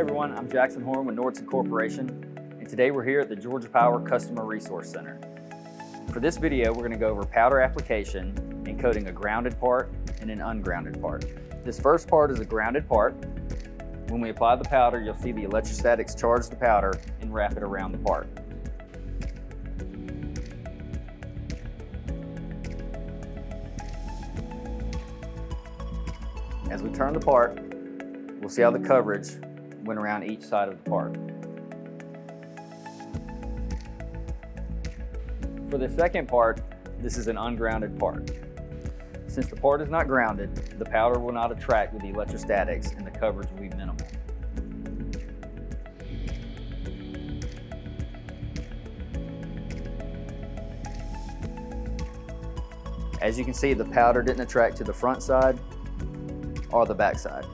everyone, I'm Jackson Horn with Nordson Corporation, and today we're here at the Georgia Power Customer Resource Center. For this video, we're going to go over powder application, encoding a grounded part and an ungrounded part. This first part is a grounded part. When we apply the powder, you'll see the electrostatics charge the powder and wrap it around the part. As we turn the part, we'll see how the coverage went around each side of the part. For the second part, this is an ungrounded part. Since the part is not grounded, the powder will not attract with the electrostatics and the coverage will be minimal. As you can see, the powder didn't attract to the front side or the back side.